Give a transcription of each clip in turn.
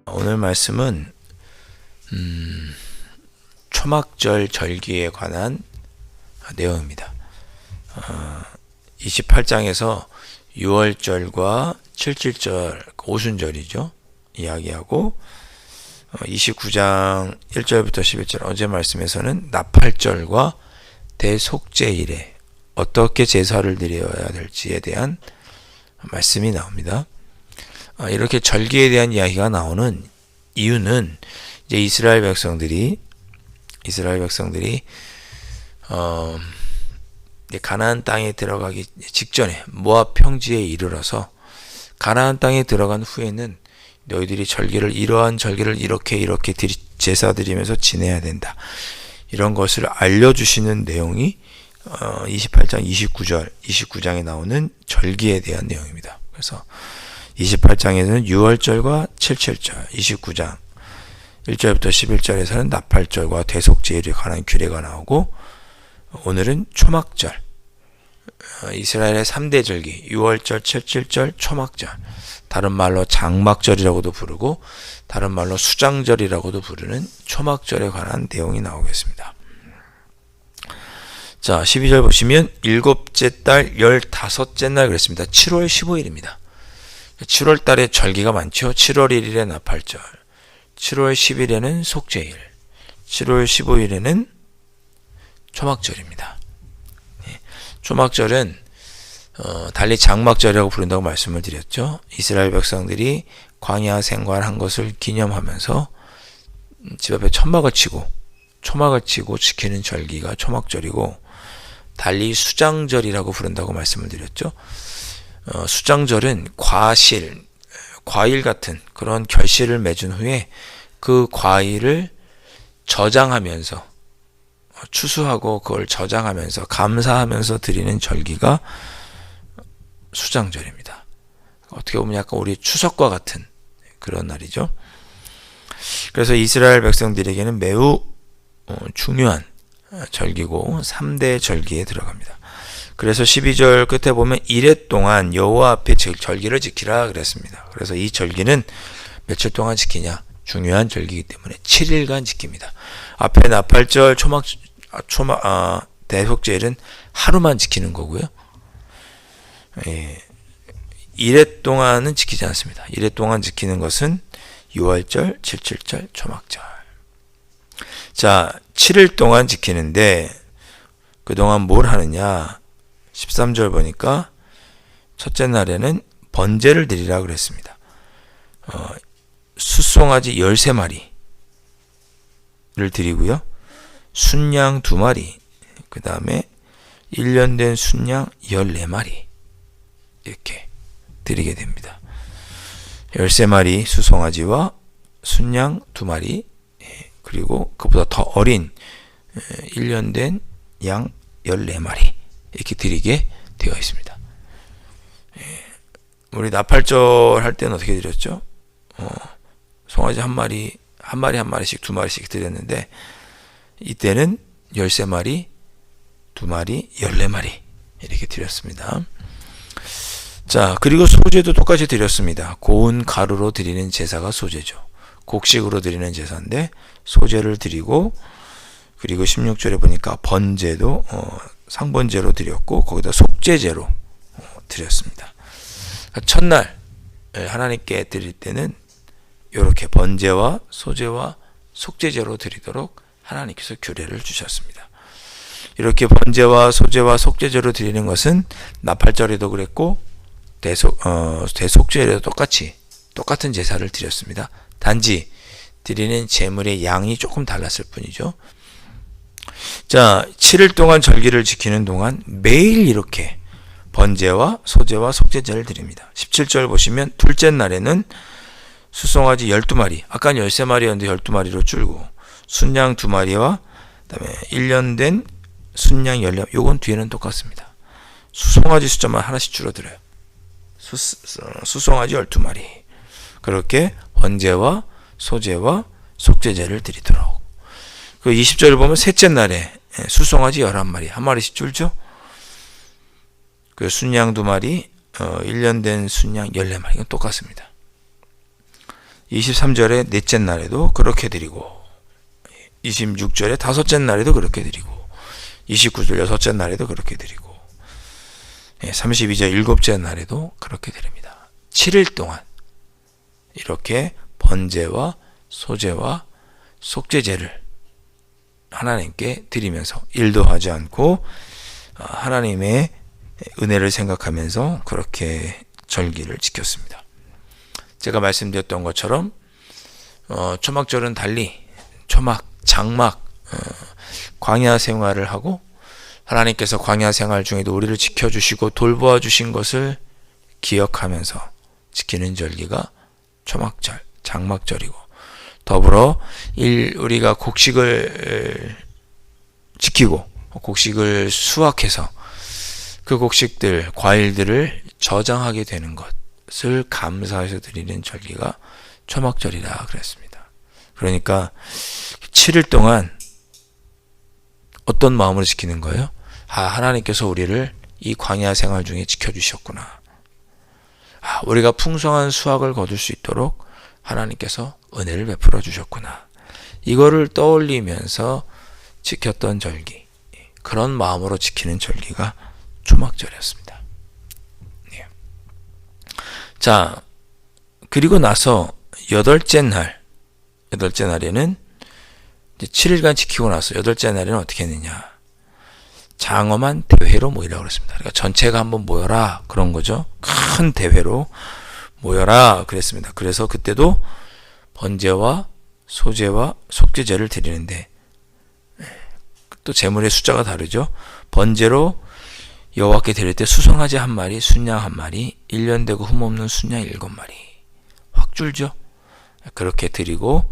오늘 말씀은 초막절 절기에 관한 내용입니다. 28장에서 6월절과 7.7절 오순절이죠. 이야기하고 29장 1절부터 11절 어제 말씀에서는 나팔절과 대속죄일에 어떻게 제사를 드려야 될지에 대한 말씀이 나옵니다. 이렇게 절기에 대한 이야기가 나오는 이유는 이제 이스라엘 백성들이 가나안 땅에 들어가기 직전에 모압 평지에 이르러서 가나안 땅에 들어간 후에는 너희들이 이러한 절기를 이렇게 제사 드리면서 지내야 된다. 이런 것을 알려주시는 내용이 28장 29장에 나오는 절기에 대한 내용입니다. 그래서 28장에서는 6월절과 7.7절, 29장 1절부터 11절에서는 나팔절과 대속죄일에 관한 규례가 나오고, 오늘은 초막절, 이스라엘의 3대 절기 6월절, 7.7절, 초막절, 다른 말로 장막절이라고도 부르고 다른 말로 수장절이라고도 부르는 초막절에 관한 내용이 나오겠습니다. 자, 12절 보시면 일곱째 달 15째 날 그랬습니다. 7월 15일입니다. 7월 달에 절기가 많죠. 7월 1일에 나팔절, 7월 10일에는 속죄일, 7월 15일에는 초막절입니다. 초막절은 달리 장막절이라고 부른다고 말씀을 드렸죠. 이스라엘 백성들이 광야 생활한 것을 기념하면서 집 앞에 초막을 치고 지키는 절기가 초막절이고, 달리 수장절이라고 부른다고 말씀을 드렸죠. 수장절은 과일 같은 그런 결실을 맺은 후에 그 과일을 저장하면서 추수하고 그걸 저장하면서 감사하면서 드리는 절기가 수장절입니다. 어떻게 보면 약간 우리 추석과 같은 그런 날이죠. 그래서 이스라엘 백성들에게는 매우 중요한 절기고 3대 절기에 들어갑니다. 그래서 12절 끝에 보면 이레 동안 여호와 앞에 절기를 지키라 그랬습니다. 그래서 이 절기는 며칠 동안 지키냐? 중요한 절기이기 때문에 7일간 지킵니다. 앞에 나팔절, 대속죄일은 하루만 지키는 거고요. 이레 동안은 지키지 않습니다. 이레 동안 지키는 것은 6월절, 7.7절, 초막절. 자, 7일 동안 지키는데 그동안 뭘 하느냐? 13절 보니까 첫째 날에는 번제를 드리라 그랬습니다. 숫송아지 13마리를 드리고요. 순양 2마리, 그 다음에 1년 된 순양 14마리 이렇게 드리게 됩니다. 13마리 수송아지와 순양 2마리, 그리고 그보다 더 어린 1년 된 양 14마리 이렇게 드리게 되어 있습니다. 우리 나팔절 할 때는 어떻게 드렸죠? 송아지 한 마리씩 2마리씩 드렸는데, 이때는 13마리, 2마리, 14마리 이렇게 드렸습니다. 자, 그리고 소제도 똑같이 드렸습니다. 고운 가루로 드리는 제사가 소제죠. 곡식으로 드리는 제사인데 소제를 드리고, 그리고 16절에 보니까 번제도 상번제로 드렸고 거기다 속죄제로 드렸습니다. 첫날 하나님께 드릴 때는 이렇게 번제와 소제와 속죄제로 드리도록 하나님께서 규례를 주셨습니다. 이렇게 번제와 소제와 속죄제로 드리는 것은 나팔절에도 그랬고 대속죄에도 똑같은 제사를 드렸습니다. 단지 드리는 제물의 양이 조금 달랐을 뿐이죠. 자, 7일 동안 절기를 지키는 동안 매일 이렇게 번제와 소제와 속죄제를 드립니다. 17절 보시면 둘째 날에는 수송아지 12마리, 아까는 13마리였는데 12마리로 줄고, 순양 2마리와 그다음에 1년 된 순양 14마리, 요건 뒤에는 똑같습니다. 수송아지 숫자만 하나씩 줄어들어요. 수송아지 12마리. 그렇게 번제와 소제와 속죄제를 드리도록. 그 20절을 보면 셋째 날에 수송아지 11마리, 한 마리씩 줄죠. 그 순양 2마리, 1년 된 순양 14마리. 이건 똑같습니다. 23절에 넷째 날에도 그렇게 드리고, 26절에 다섯째 날에도 그렇게 드리고, 29절 여섯째 날에도 그렇게 드리고, 32절 일곱째 날에도 그렇게 드립니다. 7일 동안 이렇게 번제와 소제와 속죄제를 하나님께 드리면서 일도 하지 않고 하나님의 은혜를 생각하면서 그렇게 절기를 지켰습니다. 제가 말씀드렸던 것처럼 초막절은 달리 초막, 장막, 광야 생활을 하고 하나님께서 광야 생활 중에도 우리를 지켜주시고 돌보아 주신 것을 기억하면서 지키는 절기가 초막절, 장막절이고, 더불어 우리가 곡식을 지키고 곡식을 수확해서 그 곡식들, 과일들을 저장하게 되는 것을 감사해서 드리는 절기가 초막절이라 그랬습니다. 그러니까 7일 동안 어떤 마음으로 지키는 거예요? 하나님께서 우리를 이 광야 생활 중에 지켜주셨구나. 우리가 풍성한 수확을 거둘 수 있도록 하나님께서 은혜를 베풀어 주셨구나. 이거를 떠올리면서 지켰던 절기, 그런 마음으로 지키는 절기가 초막절이었습니다. 예. 자, 그리고 나서 여덟째 날에는 이제 7일간 지키고 나서 여덟째 날에는 어떻게 했느냐? 장엄한 대회로 모이라고 그랬습니다. 그러니까 전체가 한번 모여라 그런 거죠. 큰 대회로 모여라 그랬습니다. 그래서 그때도 번제와 소제와 속죄제를 드리는데 또 제물의 숫자가 다르죠. 번제로 여호와께 드릴 때 수송아지 1마리, 순양 1마리, 1년 되고 흠없는 순양 7마리. 확 줄죠. 그렇게 드리고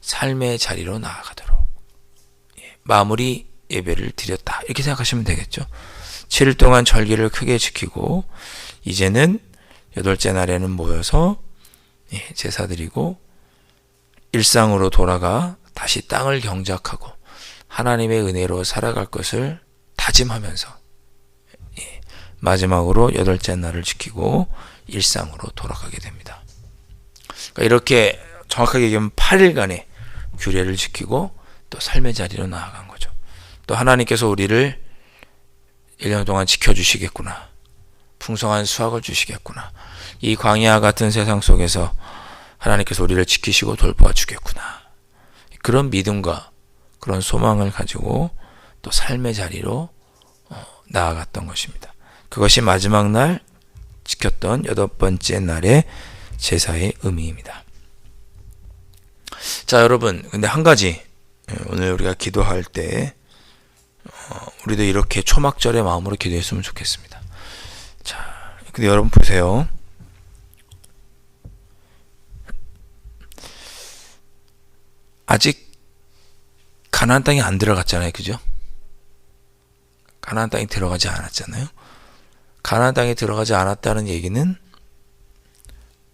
삶의 자리로 나아가도록 마무리 예배를 드렸다, 이렇게 생각하시면 되겠죠. 7일 동안 절기를 크게 지키고 이제는 여덟째 날에는 모여서 제사 드리고 일상으로 돌아가 다시 땅을 경작하고 하나님의 은혜로 살아갈 것을 다짐하면서 마지막으로 여덟째 날을 지키고 일상으로 돌아가게 됩니다. 그러니까 이렇게 정확하게 얘기하면 8일간의 규례를 지키고 또 삶의 자리로 나아간 거죠. 또 하나님께서 우리를 1년 동안 지켜주시겠구나. 풍성한 수확을 주시겠구나. 이 광야 같은 세상 속에서 하나님께서 우리를 지키시고 돌보아 주겠구나. 그런 믿음과 그런 소망을 가지고 또 삶의 자리로 나아갔던 것입니다. 그것이 마지막 날 지켰던 8번째 날의 제사의 의미입니다. 자, 여러분, 근데 한 가지, 오늘 우리가 기도할 때 우리도 이렇게 초막절의 마음으로 기도했으면 좋겠습니다. 자, 근데 여러분 보세요. 아직 가나안 땅에 안 들어갔잖아요. 그죠? 가나안 땅에 들어가지 않았잖아요. 가나안 땅에 들어가지 않았다는 얘기는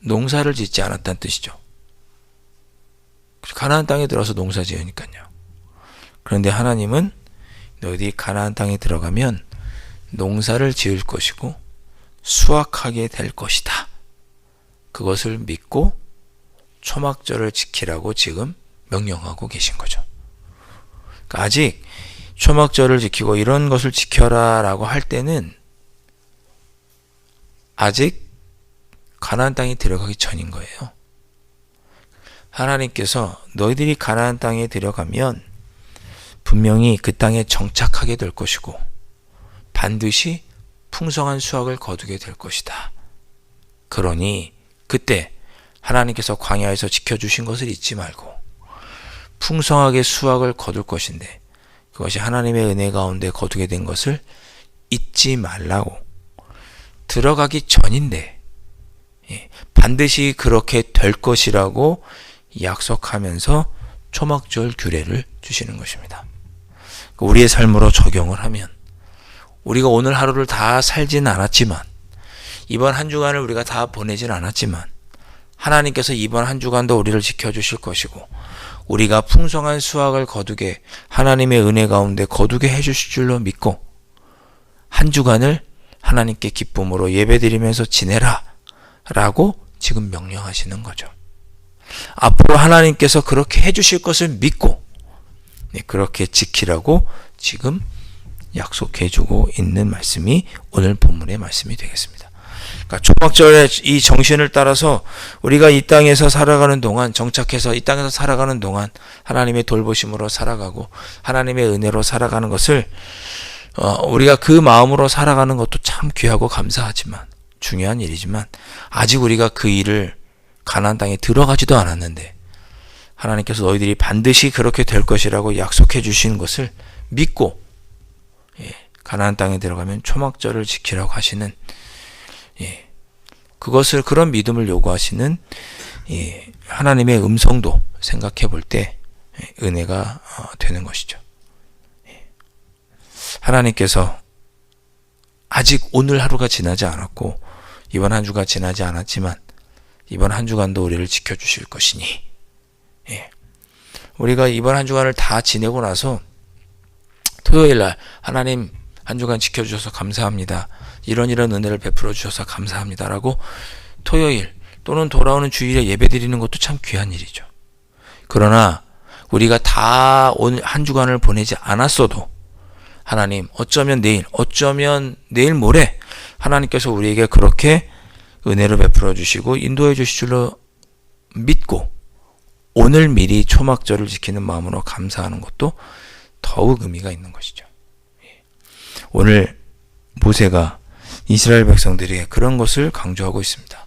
농사를 짓지 않았다는 뜻이죠. 가나안 땅에 들어서 농사 지으니까요. 그런데 하나님은 너희들이 가나안 땅에 들어가면 농사를 지을 것이고 수확하게 될 것이다. 그것을 믿고 초막절을 지키라고 지금 명령하고 계신 거죠. 그러니까 아직 초막절을 지키고 이런 것을 지켜라 라고 할 때는 아직 가나안 땅에 들어가기 전인 거예요. 하나님께서 너희들이 가나안 땅에 들어가면 분명히 그 땅에 정착하게 될 것이고 반드시 풍성한 수확을 거두게 될 것이다. 그러니 그때 하나님께서 광야에서 지켜주신 것을 잊지 말고 풍성하게 수확을 거둘 것인데 그것이 하나님의 은혜 가운데 거두게 된 것을 잊지 말라고, 들어가기 전인데 반드시 그렇게 될 것이라고 약속하면서 초막절 규례를 주시는 것입니다. 우리의 삶으로 적용을 하면 우리가 오늘 하루를 다 살지는 않았지만 이번 한 주간을 우리가 다 보내진 않았지만 하나님께서 이번 한 주간도 우리를 지켜주실 것이고 우리가 풍성한 수확을 거두게 하나님의 은혜 가운데 거두게 해주실 줄로 믿고 한 주간을 하나님께 기쁨으로 예배드리면서 지내라 라고 지금 명령하시는 거죠. 앞으로 하나님께서 그렇게 해주실 것을 믿고 그렇게 지키라고 지금 약속해주고 있는 말씀이 오늘 본문의 말씀이 되겠습니다. 그러니까 초막절의 이 정신을 따라서 우리가 이 땅에서 살아가는 동안, 정착해서 이 땅에서 살아가는 동안 하나님의 돌보심으로 살아가고 하나님의 은혜로 살아가는 것을 우리가 그 마음으로 살아가는 것도 참 귀하고 감사하지만 중요한 일이지만 아직 우리가 그 일을 가나안 땅에 들어가지도 않았는데 하나님께서 너희들이 반드시 그렇게 될 것이라고 약속해 주신 것을 믿고 가나안 땅에 들어가면 초막절을 지키라고 하시는 그것을 그런 믿음을 요구하시는 하나님의 음성도 생각해 볼 때 은혜가 되는 것이죠. 하나님께서 아직 오늘 하루가 지나지 않았고 이번 한 주가 지나지 않았지만 이번 한 주간도 우리를 지켜주실 것이니 우리가 이번 한 주간을 다 지내고 나서 토요일날 하나님 한 주간 지켜주셔서 감사합니다. 이런 은혜를 베풀어 주셔서 감사합니다라고 토요일 또는 돌아오는 주일에 예배드리는 것도 참 귀한 일이죠. 그러나 우리가 다 오늘 한 주간을 보내지 않았어도 하나님 어쩌면 내일 모레 하나님께서 우리에게 그렇게 은혜를 베풀어 주시고 인도해 주실 줄로 믿고 오늘 미리 초막절을 지키는 마음으로 감사하는 것도 더욱 의미가 있는 것이죠. 오늘 모세가 이스라엘 백성들에게 그런 것을 강조하고 있습니다.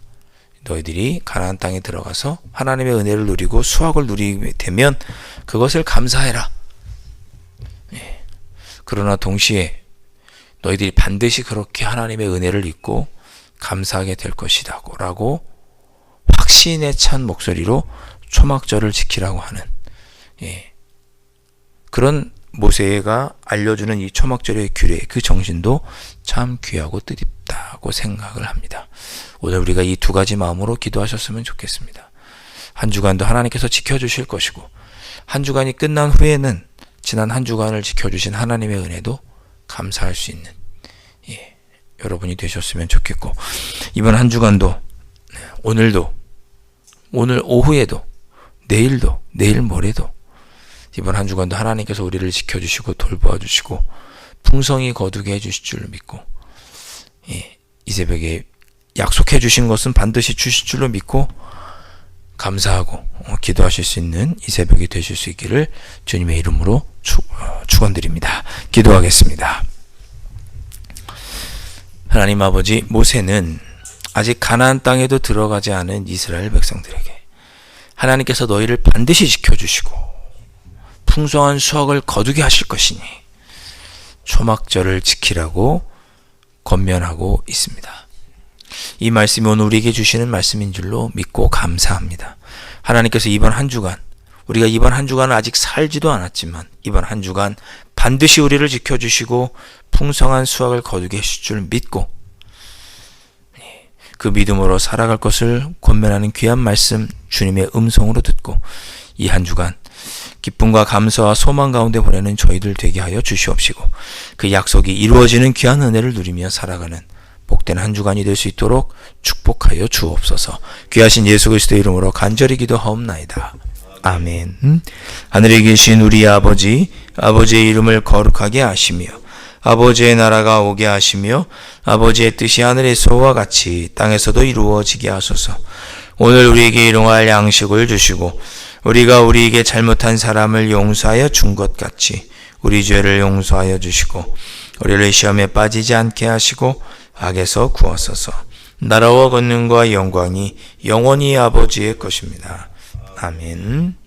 너희들이 가나안 땅에 들어가서 하나님의 은혜를 누리고 수확을 누리게 되면 그것을 감사해라. 그러나 동시에 너희들이 반드시 그렇게 하나님의 은혜를 잊고 감사하게 될 것이다 라고 확신에 찬 목소리로 초막절을 지키라고 하는 그런 모세가 알려주는 이 초막절의 규례, 그 정신도 참 귀하고 뜻깊다고 생각을 합니다. 오늘 우리가 이 두 가지 마음으로 기도하셨으면 좋겠습니다. 한 주간도 하나님께서 지켜주실 것이고 한 주간이 끝난 후에는 지난 한 주간을 지켜주신 하나님의 은혜도 감사할 수 있는 여러분이 되셨으면 좋겠고 이번 한 주간도 오늘도 오늘 오후에도 내일도 내일 모레도 이번 한 주간도 하나님께서 우리를 지켜주시고 돌보아 주시고 풍성히 거두게 해주실 줄 믿고 이 새벽에 약속해 주신 것은 반드시 주실 줄로 믿고 감사하고 기도하실 수 있는 이 새벽이 되실 수 있기를 주님의 이름으로 축원드립니다. 기도하겠습니다. 하나님 아버지, 모세는 아직 가나안 땅에도 들어가지 않은 이스라엘 백성들에게 하나님께서 너희를 반드시 지켜주시고 풍성한 수확을 거두게 하실 것이니 초막절을 지키라고 권면하고 있습니다. 이 말씀이 오늘 우리에게 주시는 말씀인 줄로 믿고 감사합니다. 하나님께서 이번 한 주간, 우리가 이번 한 주간은 아직 살지도 않았지만 이번 한 주간 반드시 우리를 지켜주시고 풍성한 수확을 거두게 하실 줄 믿고 그 믿음으로 살아갈 것을 권면하는 귀한 말씀 주님의 음성으로 듣고 이 한 주간 기쁨과 감사와 소망 가운데 보내는 저희들 되게 하여 주시옵시고 그 약속이 이루어지는 귀한 은혜를 누리며 살아가는 복된 한 주간이 될 수 있도록 축복하여 주옵소서. 귀하신 예수 그리스도의 이름으로 간절히 기도하옵나이다. 아멘. 하늘에 계신 우리 아버지, 아버지의 이름을 거룩하게 하시며 아버지의 나라가 오게 하시며 아버지의 뜻이 하늘에서와 같이 땅에서도 이루어지게 하소서. 오늘 우리에게 일용할 양식을 주시고 우리가 우리에게 잘못한 사람을 용서하여 준 것 같이 우리 죄를 용서하여 주시고 우리를 시험에 빠지지 않게 하시고 악에서 구하소서. 나라와 권능과 영광이 영원히 아버지의 것입니다. 아멘.